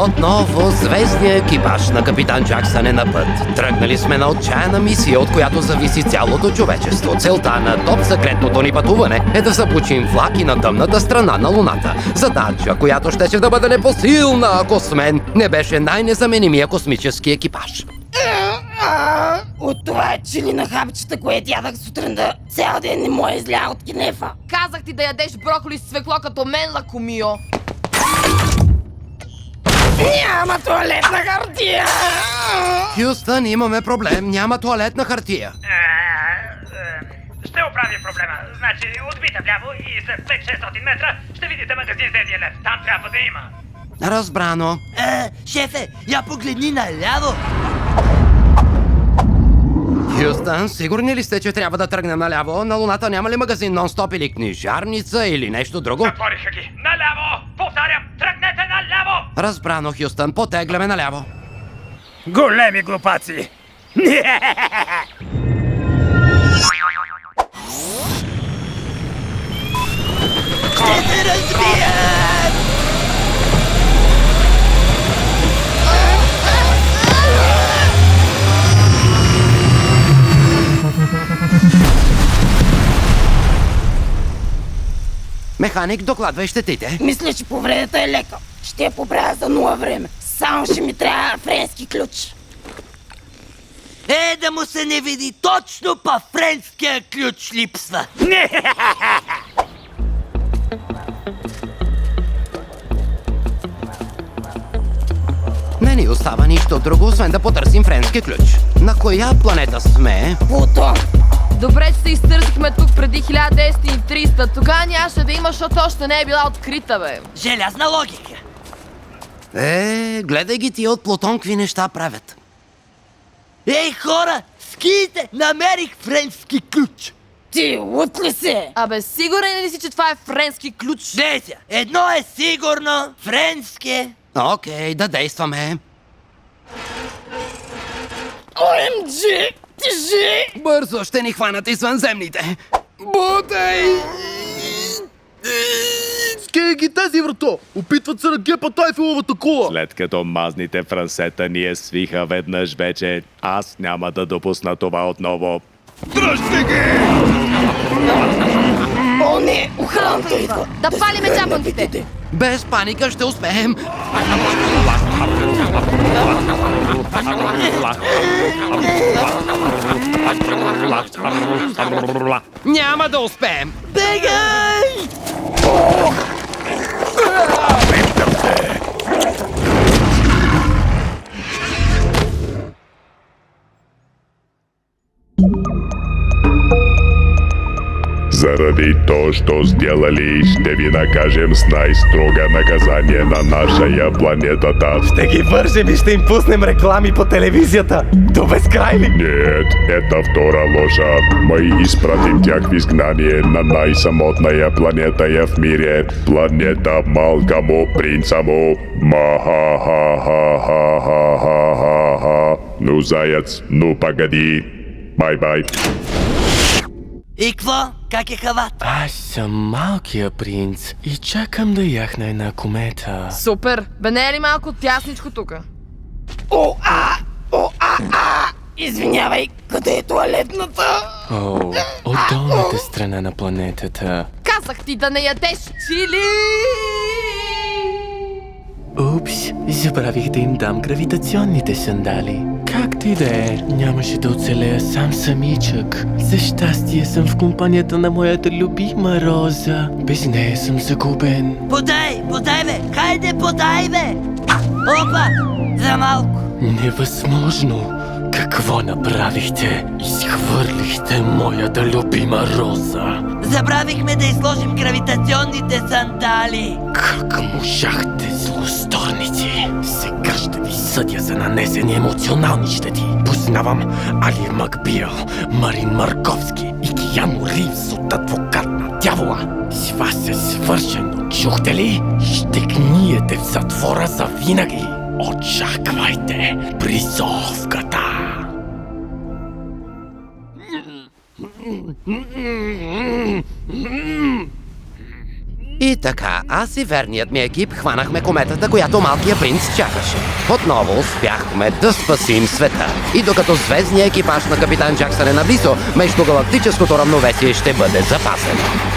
Отново звездния екипаж на капитан Джаксън е на път. Тръгнали сме на отчаяна мисия, от която зависи цялото човечество. Целта на топ-секретното ни пътуване е да заблучим влаки на тъмната страна на Луната. Задача, която щеше да бъде непосилна, ако с мен не беше най-незаменимия космически екипаж. От това чили на хапчета, което ядах сутринта, цял ден не му е изля от гнева. Казах ти да ядеш броколи с цвекло като мен, лакомио. Няма туалетна хартия! Хюстън, имаме проблем. Няма туалетна хартия. Ще оправя проблема. Значи, отбита вляво и след 5-600 метра ще видите магазин за един лев. Там трябва да има. Разбрано. Шефе, я погледни наляво. Хюстън, сигурни ли сте, че трябва да тръгнем наляво? На Луната няма ли магазин нон-стоп или книжарница или нещо друго? Затвориха ги. Наляво! Повтарям, тръгнете наляво! Разбрано, Хюстън, потегляме наляво. Големи глупаци! Ще се разбият! Механик, докладвай щетите. Мисля, че повредата е лека. Ще я поправя за нула време. Само ще ми трябва френски ключ. Да му се не види, точно па френския ключ липсва. Не ни остава нищо друго, освен да потърсим френски ключ. На коя планета сме? Плутон. Добре, че се изтърсихме тук преди 1930. Тогава нямаше да има, защото още не е била открита, бе. Желязна логика. Гледай ги тия от Плутон, какви неща правят. Ей, хора, скиите, намерих френски ключ. Ти лут ли се? Абе, сигурен ли си, че това е френски ключ? Деся, едно е сигурно, френски. Окей, да действаме. ОМГ! Тежи! Бързо ще ни хванат извънземните. Бутай! Скей ги тези, врато! Опитват се да гепат Айфеловата кула! След като мазните франсета ни я свиха веднъж вече, аз няма да допусна това отново. Дръжте ги! О, не! Охраната идва! Да палиме чапанките! Без паника ще успеем. Няма да успеем. Бегай! Заради то, що сделали, ще ви накажем с най-строга наказание на нашая планетата. Ще ги вържем и ще им пуснем реклами по телевизията. До безкрай ли? Нет, это втора лоша. Мы изпратим тях в изгнание на най-самотная планета в мире. Планета малкому принцаму. Ма-ха-ха-ха-ха-ха-ха. Ну, заяц, ну погоди. Бай-бай. И кво? Как е хават? Аз съм малкия принц и чакам да яхна една комета. Супер! Бе, не е ли малко тясничко тука? Извинявай, къде е туалетната? О, от долната страна на планетата. Казах ти да не ядеш чили! Упс, забравих да им дам гравитационните сандали. Както и да е, нямаше да оцелея сам самичък. За щастие съм в компанията на моята любима Роза. Без нея съм загубен. Подай бе! Хайде, подай бе! Опа! За малко. Невъзможно! Какво направихте? Изхвърлихте моята любима Роза. Забравихме да изложим гравитационните сандали. Как можахте, злосторници? Сега ще ви съдя за нанесени емоционални щети. Познавам Али Макбил, Марин Марковски и Кияно Ривз от адвокат на дявола. С вас е свършено, чухте ли? Ще гниете в затвора за винаги. Очаквайте призовката. И така, аз и верният ми екип хванахме кометата, която малкият принц чакаше. Отново успяхме да спасим света. И докато звездният екипаж на капитан Джаксън е наблизо, междугалактическото равновесие ще бъде запазено.